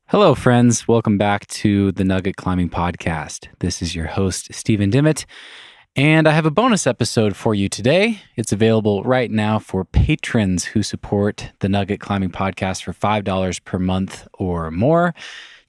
Hello, friends. Welcome back to the Nugget Climbing Podcast. This is your host, Stephen Dimmitt, and I have a bonus episode for you today. It's available right now for patrons who support the Nugget Climbing Podcast for $5 per month or more.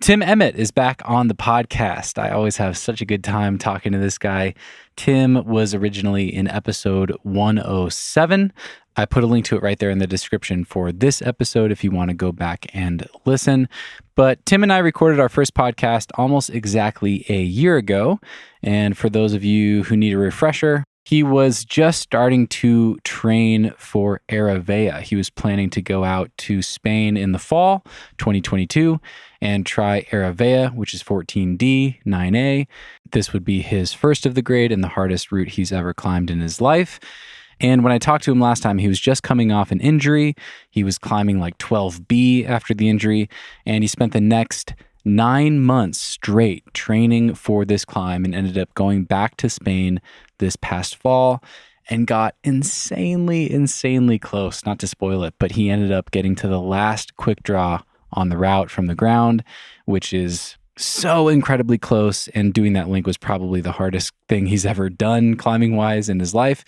Tim Emmett is back on the podcast. I always have such a good time talking to this guy. Tim was originally in episode 107. I put a link to it right there in the description for this episode if you want to go back and listen. But Tim and I recorded our first podcast almost exactly a year ago. And for those of you who need a refresher, he was just starting to train for Vella. He was planning to go out to Spain in the fall, 2022, and try Vella, which is 14D, 9A. This would be his first of the grade and the hardest route he's ever climbed in his life. And when I talked to him last time, he was just coming off an injury. He was climbing like 12B after the injury, and he spent the next 9 months straight training for this climb and ended up going back to Spain this past fall and got insanely close. Not to spoil it, but he ended up getting to the last quick draw on the route from the ground, which is so incredibly close. And doing that link was probably the hardest thing he's ever done climbing wise in his life.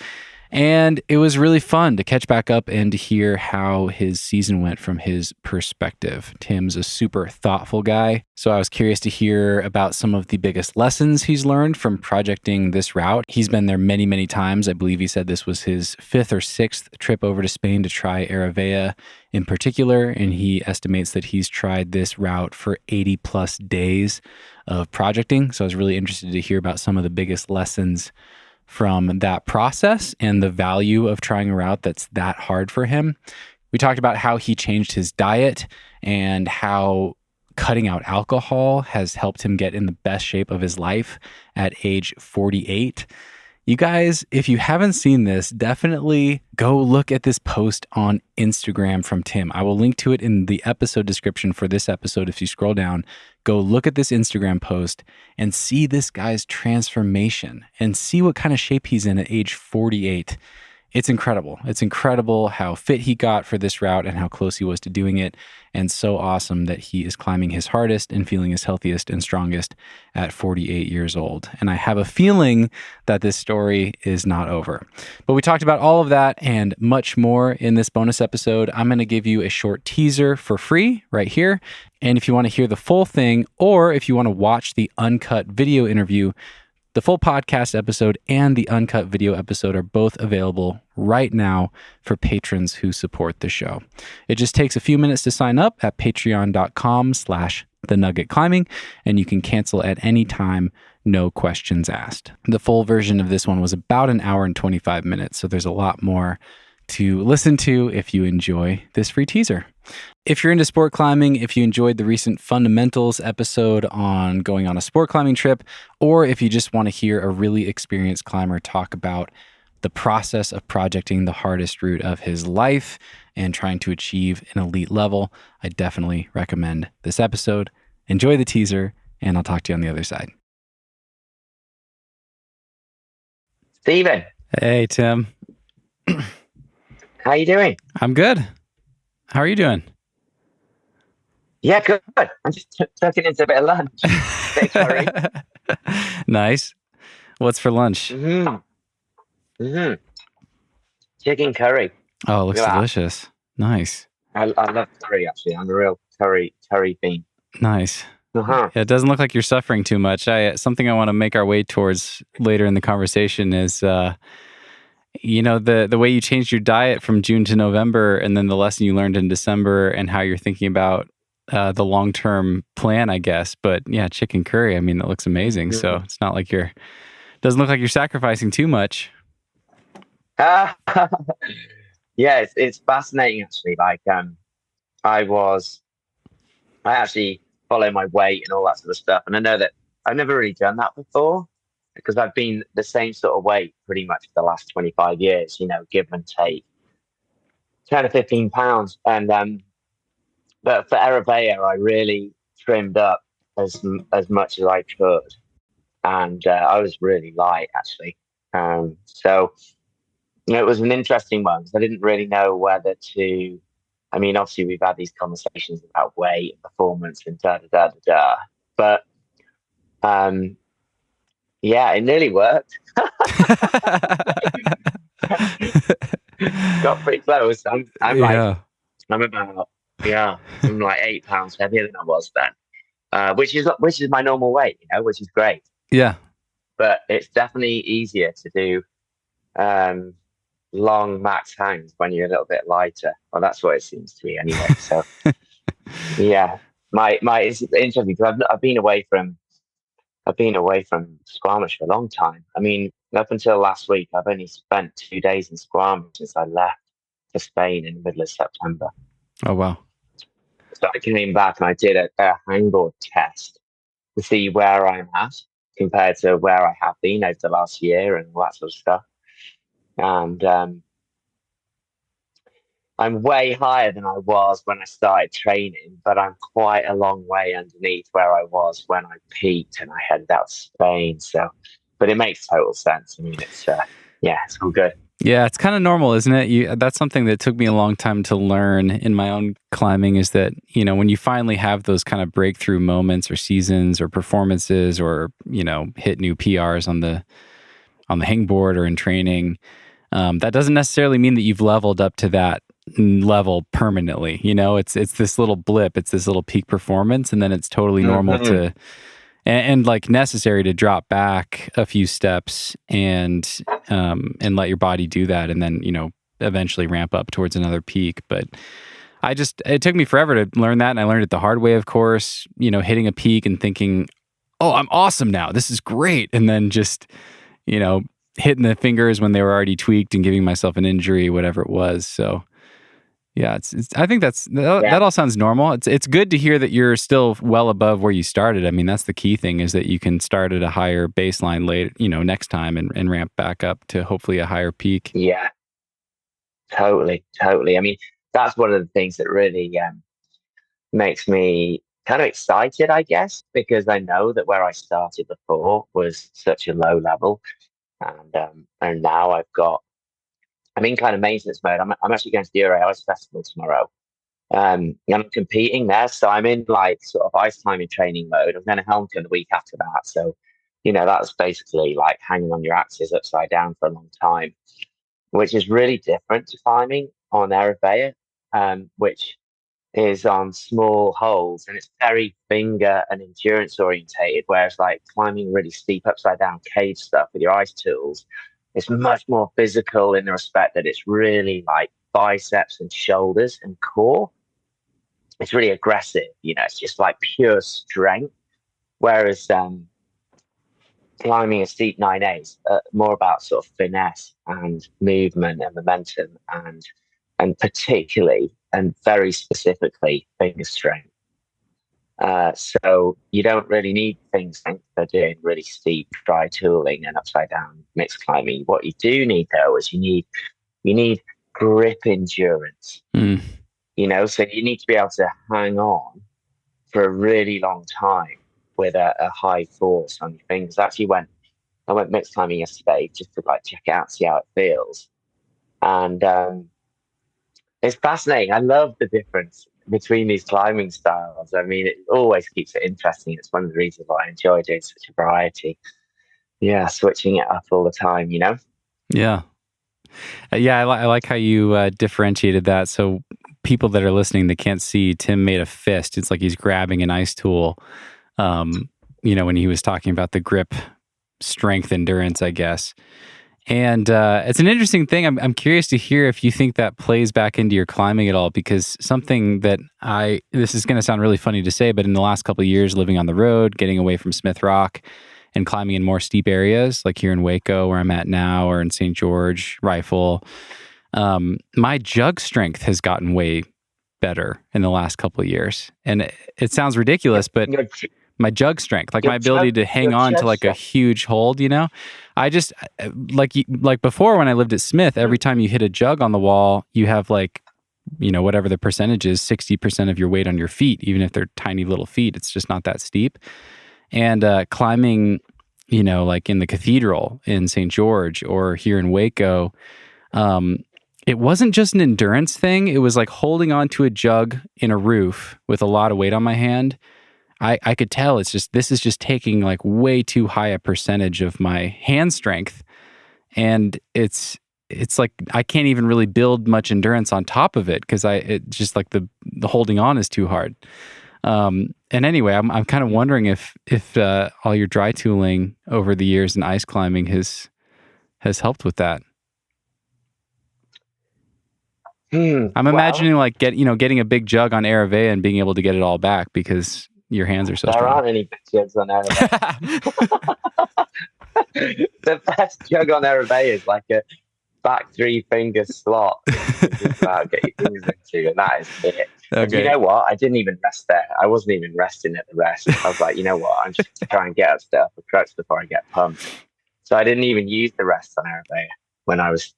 And it was really fun to catch back up and to hear how his season went from his perspective. Tim's a super thoughtful guy, so I was curious to hear about some of the biggest lessons he's learned from projecting this route. He's been there many times. I believe he said this was his 5th or 6th trip over to Spain to try Vella in particular, and he estimates that he's tried this route for 80 plus days of projecting. So I was really interested to hear about some of the biggest lessons from that process and the value of trying a route that's that hard for him. We talked about how he changed his diet and how cutting out alcohol has helped him get in the best shape of his life at age 48. You guys, if you haven't seen this, definitely go look at this post on Instagram from Tim. I will link to it in the episode description for this episode. If you scroll down, go look at this Instagram post and see this guy's transformation and see what kind of shape he's in at age 48. It's incredible. It's incredible how fit he got for this route and how close he was to doing it. And so awesome that he is climbing his hardest and feeling his healthiest and strongest at 48 years old. And I have a feeling that this story is not over. But we talked about all of that and much more in this bonus episode. I'm going to give you a short teaser for free right here. And if you want to hear the full thing, or if you want to watch the uncut video interview, the full podcast episode and the uncut video episode are both available right now for patrons who support the show. It just takes a few minutes to sign up at patreon.com/thenuggetclimbing, and you can cancel at any time, no questions asked. The full version of this one was about an hour and 25 minutes, so there's a lot more to listen to if you enjoy this free teaser. If you're into sport climbing, if you enjoyed the recent fundamentals episode on going on a sport climbing trip, or if you just want to hear a really experienced climber talk about the process of projecting the hardest route of his life and trying to achieve an elite level, I definitely recommend this episode. Enjoy the teaser, and I'll talk to you on the other side. Stephen. Hey, Tim. How you doing? I'm good. How are you doing? Yeah, good. I'm just tucking into a bit of lunch. Bit of curry. Nice. What's for lunch? Chicken curry. Oh, it looks delicious. Nice. I love curry, actually. I'm a real curry fiend. Nice. Uh-huh. Yeah, it doesn't look like you're suffering too much. Something I want to make our way towards later in the conversation is, the way you changed your diet from June to November, and then the lesson you learned in December, and how you're thinking about the long-term plan, I guess. But yeah, chicken curry, I mean, that looks amazing. So it's not like doesn't look like you're sacrificing too much. Yeah, it's fascinating, actually. Like, I actually follow my weight and all that sort of stuff. And I know that I've never really done that before, because I've been the same sort of weight pretty much for the last 25 years, give and take 10 or 15 pounds. And, but for Arabella, I really trimmed up as much as I could. And I was really light, actually. So it was an interesting one, because I didn't really know whether to I mean, obviously we've had these conversations about weight and performance and da da da da da, but um, yeah, it nearly worked. Got pretty close. Yeah. I'm about yeah, I'm like 8 pounds heavier than I was then, which is my normal weight, which is great. Yeah. But it's definitely easier to do um, long max hangs when you're a little bit lighter. Well, that's what it seems to be anyway. So yeah, my it's interesting because I've been away from Squamish for a long time. I mean, up until last week, I've only spent 2 days in Squamish since I left for Spain in the middle of September. Oh, wow. So I came back and I did a hangboard test to see where I'm at compared to where I have been over the last year and all that sort of stuff. And I'm way higher than I was when I started training, but I'm quite a long way underneath where I was when I peaked and I headed out to Spain. So, but it makes total sense. I mean, it's all good. Yeah, it's kind of normal, isn't it? That's something that took me a long time to learn in my own climbing is that, when you finally have those kind of breakthrough moments or seasons or performances or, hit new PRs on the hangboard or in training, that doesn't necessarily mean that you've leveled up to that level permanently. It's this little blip, it's this little peak performance, and then it's totally normal to and like necessary to drop back a few steps and let your body do that, and then eventually ramp up towards another peak. But it took me forever to learn that, and I learned it the hard way, of course. Hitting a peak and thinking, "Oh, I'm awesome now. This is great," and then just hitting the fingers when they were already tweaked and giving myself an injury, whatever it was. So. Yeah, I think that all sounds normal. It's good to hear that you're still well above where you started. I mean, that's the key thing is that you can start at a higher baseline later, next time and ramp back up to hopefully a higher peak. Yeah, totally, totally. I mean, that's one of the things that really makes me kind of excited, I guess, because I know that where I started before was such a low level, and now I'm in kind of maintenance mode. I'm actually going to the Euro Ice Festival tomorrow. And I'm competing there. So I'm in like sort of ice climbing training mode. I'm going to Helmken the week after that. So, that's basically like hanging on your axes upside down for a long time, which is really different to climbing on Erebea, which is on small holes and it's very finger and endurance orientated. Whereas like climbing really steep upside down cave stuff with your ice tools, it's much more physical in the respect that it's really like biceps and shoulders and core. It's really aggressive, it's just like pure strength. Whereas climbing a steep 9As, more about sort of finesse and movement and momentum and particularly and very specifically finger strength. So you don't really need finger strength for doing really steep dry tooling and upside down mixed climbing. What you do need though is you need grip endurance. So you need to be able to hang on for a really long time with a high force on your fingers. Actually, I went mixed climbing yesterday just to like check out, see how it feels, and it's fascinating. I love the difference between these climbing styles. I mean, it always keeps it interesting. It's one of the reasons why I enjoy doing such a variety. Yeah, switching it up all the time. Yeah. Yeah, I like how you differentiated that. So people that are listening, they can't see Tim made a fist. It's like he's grabbing an ice tool. When he was talking about the grip, strength, endurance, I guess. And it's an interesting thing. I'm curious to hear if you think that plays back into your climbing at all, because something that this is going to sound really funny to say, but in the last couple of years, living on the road, getting away from Smith Rock and climbing in more steep areas, like here in Waco, where I'm at now, or in St. George, Rifle, my jug strength has gotten way better in the last couple of years. And it sounds ridiculous, but my jug strength, like my ability to hang on to like a huge hold, I just like before when I lived at Smith, every time you hit a jug on the wall, you have like, whatever the percentage is, 60% of your weight on your feet, even if they're tiny little feet, it's just not that steep. And climbing, like in the cathedral in St. George or here in Waco, it wasn't just an endurance thing. It was like holding onto a jug in a roof with a lot of weight on my hand. I could tell this is just taking like way too high a percentage of my hand strength. And it's like I can't even really build much endurance on top of it because it just like the holding on is too hard. And anyway, I'm kind of wondering if all your dry tooling over the years in ice climbing has helped with that. I'm imagining like getting a big jug on Aravea and being able to get it all back because your hands are so there strong. Aren't any big jugs on Aravea. The best jug on Aravea is like a back 3-finger slot. Just about get your fingers into, and that is it. Okay. And you know what? I didn't even rest there. I wasn't even resting at the rest. I was like, you know what? I'm just trying to get up stuff for crutch before I get pumped. So I didn't even use the rest on Aravea when I was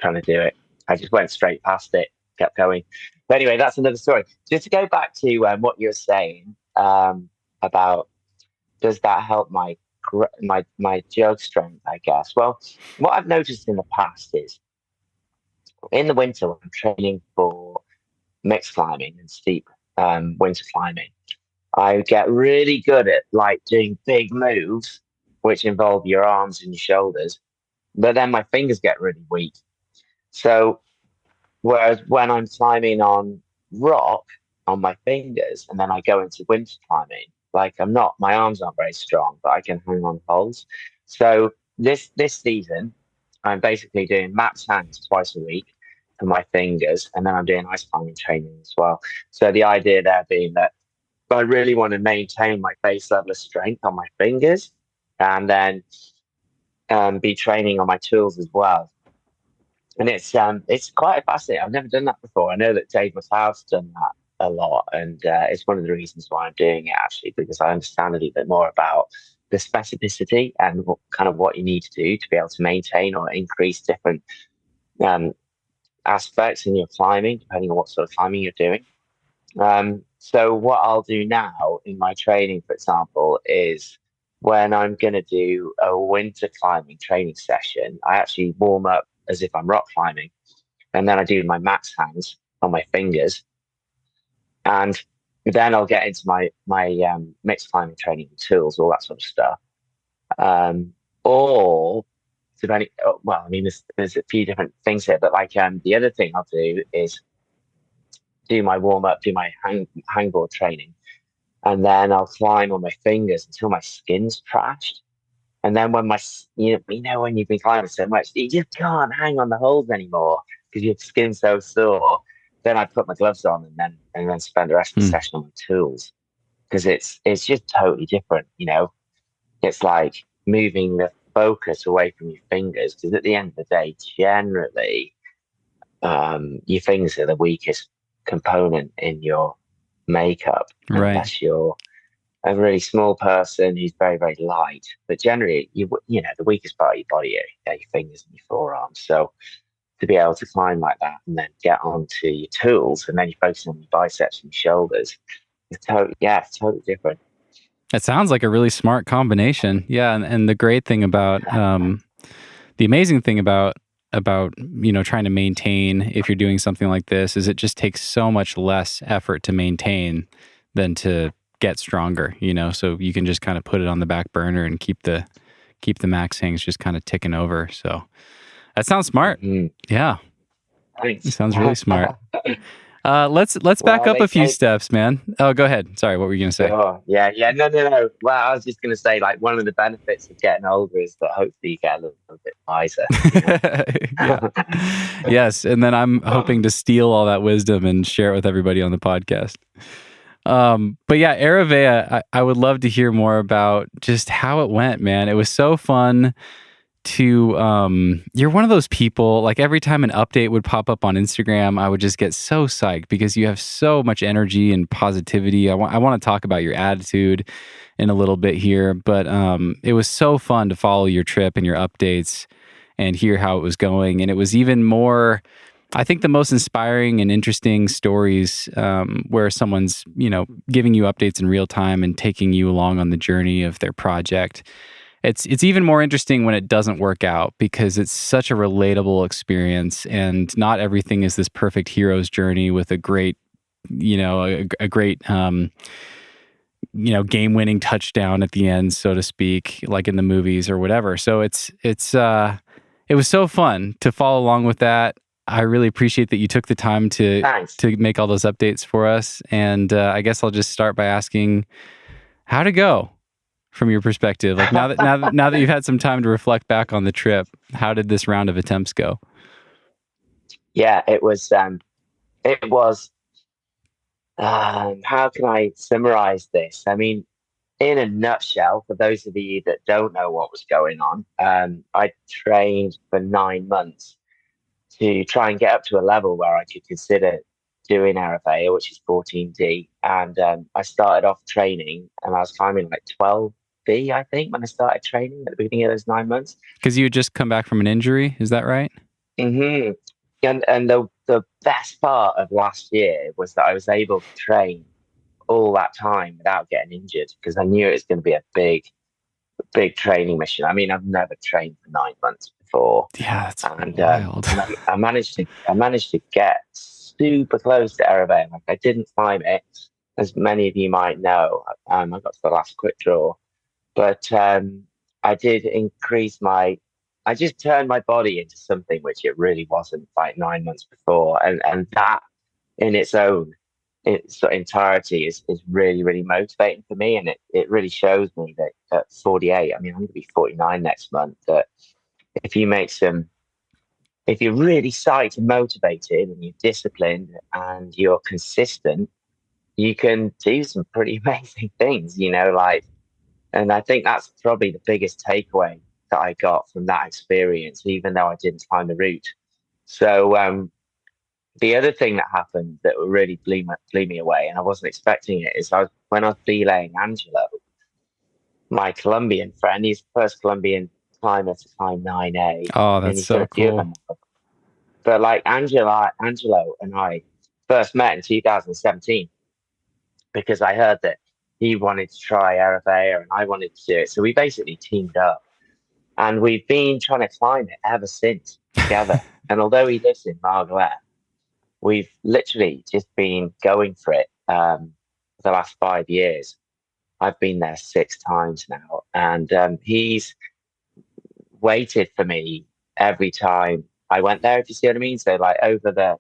trying to do it. I just went straight past it, kept going. But anyway, that's another story. Just to go back to what you were saying about does that help my jug strength, I guess. Well, what I've noticed in the past is in the winter when I'm training for mixed climbing and steep winter climbing, I get really good at like doing big moves which involve your arms and your shoulders, but then my fingers get really weak. So whereas when I'm climbing on rock on my fingers and then I go into winter climbing, like my arms aren't very strong, but I can hang on poles. So this season, I'm basically doing max hangs twice a week for my fingers, and then I'm doing ice climbing training as well. So the idea there being that I really want to maintain my base level of strength on my fingers, and then be training on my tools as well. And it's quite fascinating. I've never done that before. I know that Dave McLeod's done that a lot, and it's one of the reasons why I'm doing it, actually, because I understand a little bit more about the specificity and what you need to do to be able to maintain or increase different aspects in your climbing, depending on what sort of climbing you're doing. So what I'll do now in my training, for example, is when I'm going to do a winter climbing training session, I actually warm up as if I'm rock climbing, and then I do my max hangs on my fingers, and then I'll get into my mixed climbing training tools, all that sort of stuff. Or depending, well, I mean, there's a few different things here, but like the other thing I'll do is do my warm up, do my hangboard training, and then I'll climb on my fingers until my skin's trashed. And then when when you've been climbing so much, you just can't hang on the holes anymore because your skin's so sore. Then I put my gloves on and then spend the rest of the session on my tools, because it's just totally different. It's like moving the focus away from your fingers, because at the end of the day, generally, your fingers are the weakest component in your makeup, right? Unless you're a really small person who's very, very light. But generally, the weakest part of your body are your fingers and your forearms. So to be able to climb like that and then get onto your tools and then you focus on your biceps and your shoulders, it's totally different. It sounds like a really smart combination. Yeah, and the great thing about, the amazing thing about trying to maintain, if you're doing something like this, is it just takes so much less effort to maintain than to get stronger, so you can just kind of put it on the back burner and keep the max hangs just kind of ticking over. So that sounds smart. Mm-hmm. Yeah. Thanks. It sounds really smart. Let's back up a few steps, man. Oh, go ahead. Sorry, what were you going to say? Oh, yeah. No. Well, I was just going to say, like, one of the benefits of getting older is that hopefully you get a little bit wiser. Yes, and then I'm hoping to steal all that wisdom and share it with everybody on the podcast. But yeah, Aravea, I would love to hear more about just how it went, man. It was so fun to, you're one of those people, like every time an update would pop up on Instagram, I would just get so psyched because you have so much energy and positivity. I want to talk about your attitude in a little bit here, but it was so fun to follow your trip and your updates and hear how it was going. And it was even more, I think, the most inspiring and interesting stories where someone's, giving you updates in real time and taking you along on the journey of their project. it's even more interesting when it doesn't work out because it's such a relatable experience, and not everything is this perfect hero's journey with a great, a great game-winning touchdown at the end, so to speak, like in the movies or whatever. So it was so fun to follow along with that. I really appreciate that you took the time to Thanks. make all those updates for us. And I guess I'll just start by asking, how'd it go from your perspective? Like now that you've had some time to reflect back on the trip, how did this round of attempts go? Yeah, it was. It was. How can I summarize this? I mean, in a nutshell, for those of you that don't know what was going on, I trained for 9 months to try and get up to a level where I could consider doing RFA, which is 14D. And I started off training and I was climbing like 12B, I think, when I started training at the beginning of those 9 months. Because you had just come back from an injury, is that right? Mm-hmm. And the best part of last year was that I was able to train all that time without getting injured because I knew it was going to be a big training mission. I mean, I've never trained for 9 months before. Yeah, that's wild. wild. I managed to get super close to Erevan. Like I didn't climb it, as many of you might know. I got to the last quick draw, but I did increase my. I just turned my body into something which it really wasn't like 9 months before, and that in its entirety is really, really motivating for me. And it really shows me that at 48, I mean, I'm going to be 49 next month, that if you make if you're really psyched and motivated and you're disciplined and you're consistent, you can do some pretty amazing things, and I think that's probably the biggest takeaway that I got from that experience, even though I didn't climb the route. So, the other thing that happened that really blew me away, and I wasn't expecting it, is when I was belaying Angelo, my Colombian friend. He's the first Colombian climber to climb 9A, Oh, and that's he's got so a few of cool. them. But like Angelo and I first met in 2017 because I heard that he wanted to try Arabea and I wanted to do it. So we basically teamed up, and we've been trying to climb it ever since together. And although he lives in Margaret, we've literally just been going for it for the last 5 years. I've been there 6 times now, and he's waited for me every time I went there, if you see what I mean. So, like, over the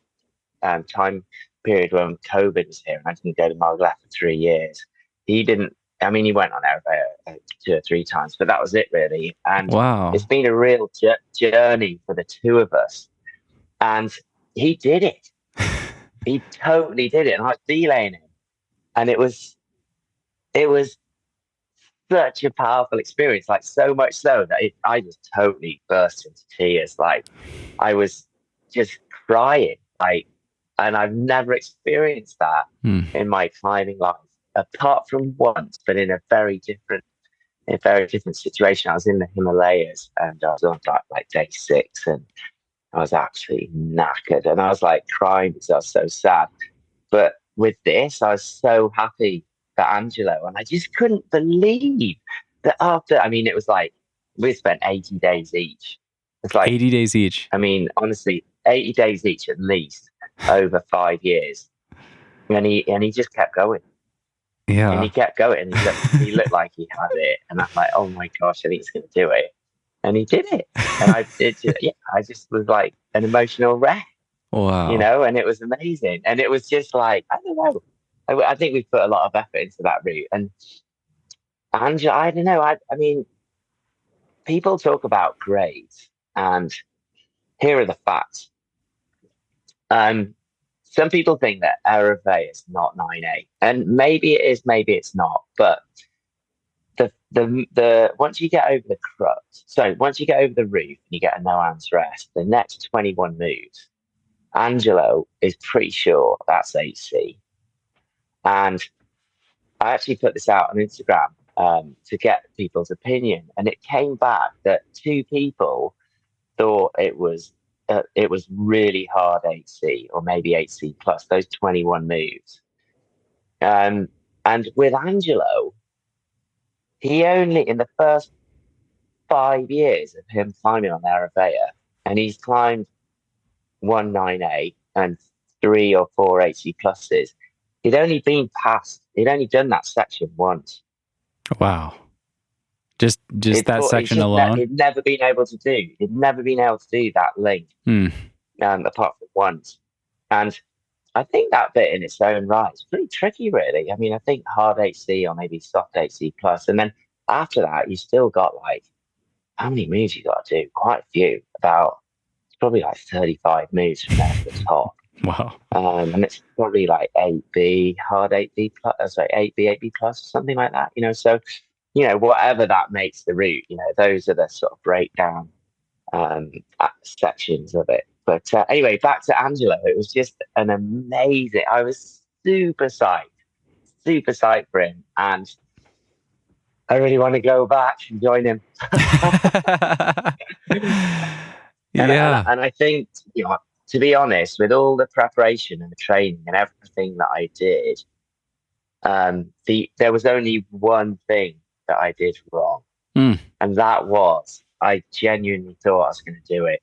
time period when COVID was here and I didn't go to Margaret for 3 years, he didn't. I mean, he went on Arabea 2 or 3 times, but that was it, really. And Wow. it's been a real journey for the two of us. And he did it. He totally did it. And I was belaying him. And it was such a powerful experience, like so much so that I just totally burst into tears. Like I was just crying, like, and I've never experienced that in my climbing life, apart from once, but in a very different situation. I was in the Himalayas and I was on like day 6, and I was actually knackered, and I was like crying because I was so sad. But with this, I was so happy for Angelo, and I just couldn't believe that after. I mean, it was like we spent 80 days each. It's like 80 days each. I mean, honestly, 80 days each at least over 5 years, and he just kept going. Yeah. And he kept going, and he looked like he had it, and I'm like, oh my gosh, I think he's going to do it, and he did it, and I just was like an emotional wreck. Wow. And it was amazing. And it was just like, I don't know. I think we put a lot of effort into that route. And Angela, I don't know. I mean, people talk about grades, and here are the facts. Some people think that RFA is not 9A, and maybe it is, maybe it's not. But the once you get over the crux, so once you get over the roof and you get a no hands rest, the next 21 moves, Angelo is pretty sure that's 8C. And I actually put this out on Instagram to get people's opinion, and it came back that 2 people thought it was really hard 8C or maybe 8C plus those 21 moves. And with Angelo, he only in the first 5 years of him climbing on the Aravea, and he's climbed 198 and 3 or 4 HC pluses. He'd only done that section once. Wow. Just that section alone? He'd never been able to do. He'd never been able to do that link, apart from once. And I think that bit in its own right is pretty tricky, really. I mean, I think hard HC or maybe soft HC plus, and then after that, you still got like, how many moves you got to do? Quite a few. It's probably like 35 moves from there to the top. Wow. And it's probably like 8B, hard 8B plus, sorry, 8B, 8B plus, something like that. So, whatever that makes the route, those are the sort of breakdown sections of it. But anyway, back to Angelo. It was just an amazing. I was super psyched for him, and I really want to go back and join him. And I think, to be honest, with all the preparation and the training and everything that I did, there was only one thing that I did wrong, and that was I genuinely thought I was going to do it.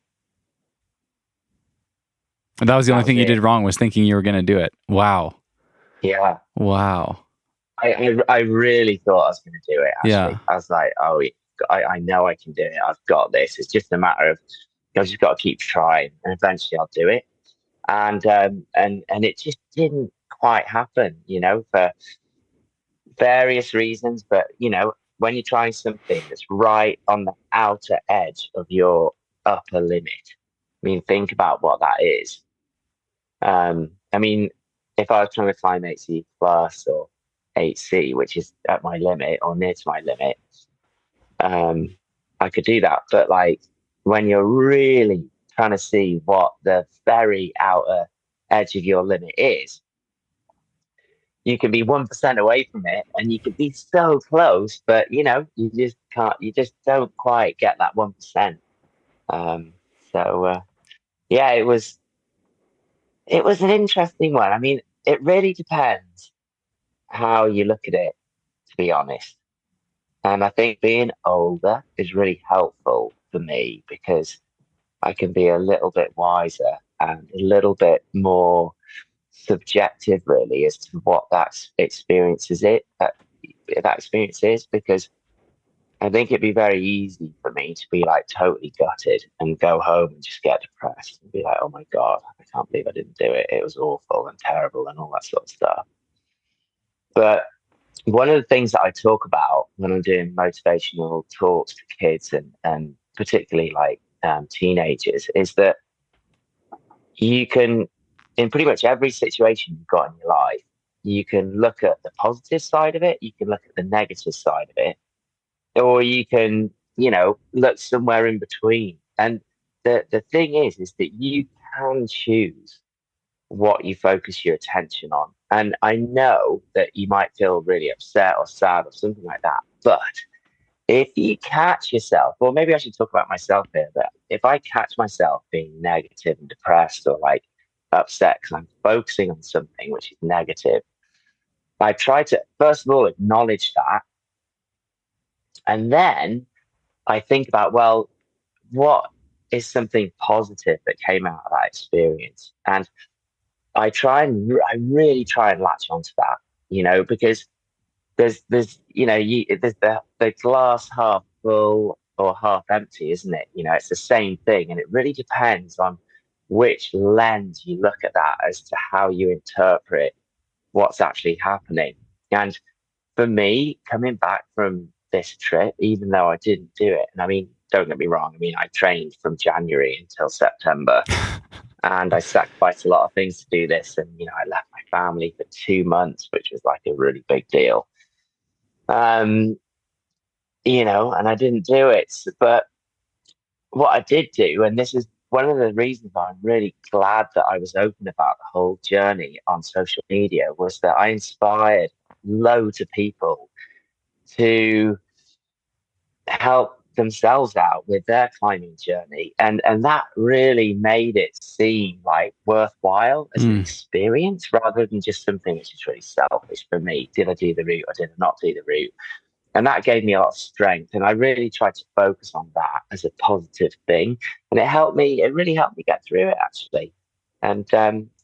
That was the only thing you did wrong, was thinking you were going to do it. Wow. Yeah. Wow. I really thought I was going to do it. Actually. Yeah. I was like, oh, I know I can do it. I've got this. It's just a matter of I've just got to keep trying, and eventually I'll do it. And it just didn't quite happen, for various reasons. But when you're trying something that's right on the outer edge of your upper limit, I mean, think about what that is. I mean, if I was trying to climb 8C plus or 8C, which is at my limit or near to my limit, I could do that. But like when you're really trying to see what the very outer edge of your limit is, you can be 1% away from it, and you could be so close, but you just can't. You just don't quite get that 1%. Yeah, it was an interesting one. I mean, it really depends how you look at it, to be honest. And I think being older is really helpful for me because I can be a little bit wiser and a little bit more subjective, really, as to what that experience is. That experience is, because I think it'd be very easy for me to be like totally gutted and go home and just get depressed and be like, oh my God, I can't believe I didn't do it. It was awful and terrible and all that sort of stuff. But one of the things that I talk about when I'm doing motivational talks to kids and particularly like teenagers is that you can, in pretty much every situation you've got in your life, you can look at the positive side of it, you can look at the negative side of it, or you can, look somewhere in between. And the thing is that you can choose what you focus your attention on. And I know that you might feel really upset or sad or something like that, but if you catch yourself, or maybe I should talk about myself here, but if I catch myself being negative and depressed or like upset because I'm focusing on something which is negative, I try to, first of all, acknowledge that. And then I think about, well, what is something positive that came out of that experience? And I really try and latch onto that, because there's there's the glass half full or half empty, isn't it? It's the same thing, and it really depends on which lens you look at that as to how you interpret what's actually happening. And for me, coming back from this trip, even though I didn't do it, and I mean, don't get me wrong, I mean, I trained from January until September. And I sacrificed a lot of things to do this. And, I left my family for 2 months, which was like a really big deal. And I didn't do it. But what I did do, and this is one of the reasons I'm really glad that I was open about the whole journey on social media, was that I inspired loads of people to help themselves out with their climbing journey, and that really made it seem like worthwhile as an experience rather than just something which is really selfish for me. Did I do the route or did I not do the route? And that gave me a lot of strength. And I really tried to focus on that as a positive thing. And it really helped me get through it, actually. And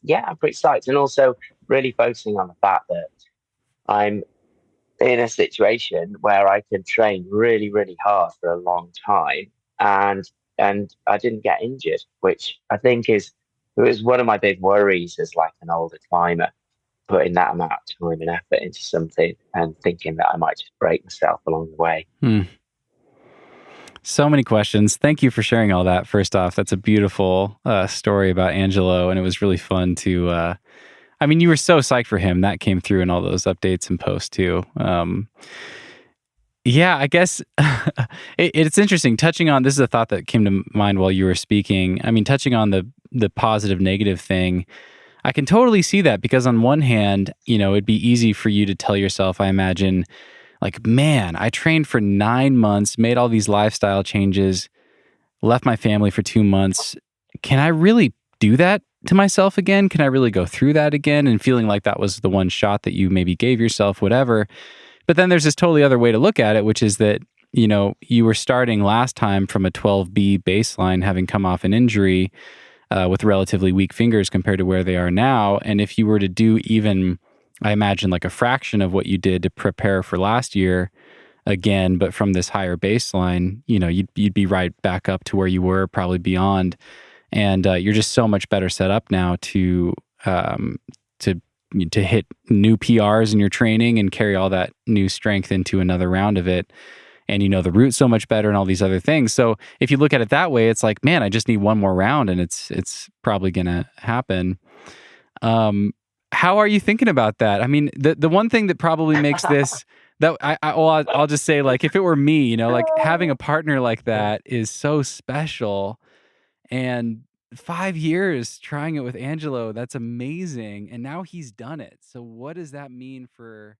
yeah, I'm pretty psyched. And also really focusing on the fact that I'm in a situation where I can train really, really hard for a long time, and I didn't get injured, which I think it was one of my big worries as like an older climber, putting that amount of time and effort into something and thinking that I might just break myself along the way. So many questions. Thank you for sharing all that. First off, that's a beautiful story about Angelo, and it was really fun to. I mean, you were so psyched for him. That came through in all those updates and posts too. Yeah, I guess it's interesting. Touching on, this is a thought that came to mind while you were speaking. I mean, touching on the positive negative thing, I can totally see that, because on one hand, it'd be easy for you to tell yourself, I imagine, like, man, I trained for 9 months, made all these lifestyle changes, left my family for 2 months. Can I really do that to myself again? Can I really go through that again? And feeling like that was the one shot that you maybe gave yourself, whatever. But then there's this totally other way to look at it, which is that, you were starting last time from a 12B baseline, having come off an injury with relatively weak fingers compared to where they are now. And if you were to do even, I imagine, like a fraction of what you did to prepare for last year again, but from this higher baseline, you'd be right back up to where you were, probably beyond. And you're just so much better set up now to hit new PRs in your training and carry all that new strength into another round of it. And the route so much better and all these other things. So if you look at it that way, it's like, man, I just need one more round and it's probably going to happen. How are you thinking about that? I mean, the one thing that probably makes this that I'll just say, like, if it were me, like having a partner like that is so special. And 5 years trying it with Angelo, that's amazing. And now he's done it. So what does that mean for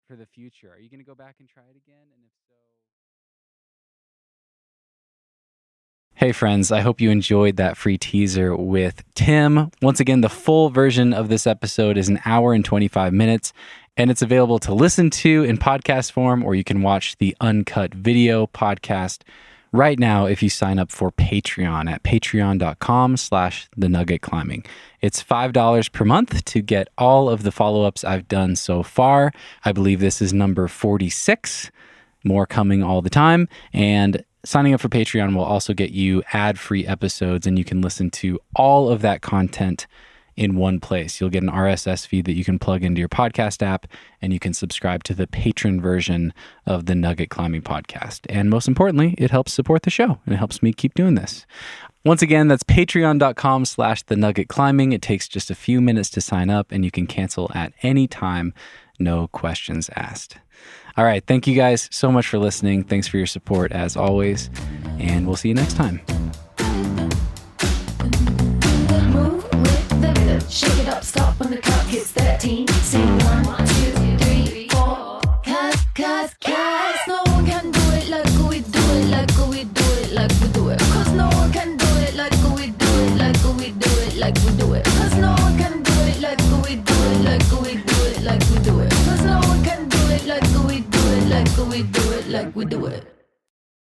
the future? Are you going to go back and try it again? And if so... Hey friends, I hope you enjoyed that free teaser with Tim. Once again, the full version of this episode is 1 hour and 25 minutes, and it's available to listen to in podcast form, or you can watch the uncut video podcast right now if you sign up for Patreon at patreon.com/thenuggetclimbing. It's $5 per month to get all of the follow-ups I've done so far. I believe this is number 46, more coming all the time. And signing up for Patreon will also get you ad-free episodes, and you can listen to all of that content in one place. You'll get an RSS feed that you can plug into your podcast app, and you can subscribe to the patron version of the Nugget Climbing Podcast. And most importantly, it helps support the show, and it helps me keep doing this. Once again, that's patreon.com/thenuggetclimbing. It takes just a few minutes to sign up, and you can cancel at any time. No questions asked. All right. Thank you guys so much for listening. Thanks for your support as always, and we'll see you next time. Shake it up, stop when the clock hits 13. Sing 1, 2, 3, 4. Cause no one can do it like we do it, like we do it, like we do it. Cause no one can do it like we do it, like we do it, like we do it. Cause no one can do it like we do it, like we do it, like we do it. Cause no one can do it like we do it, like we do it, like we do it.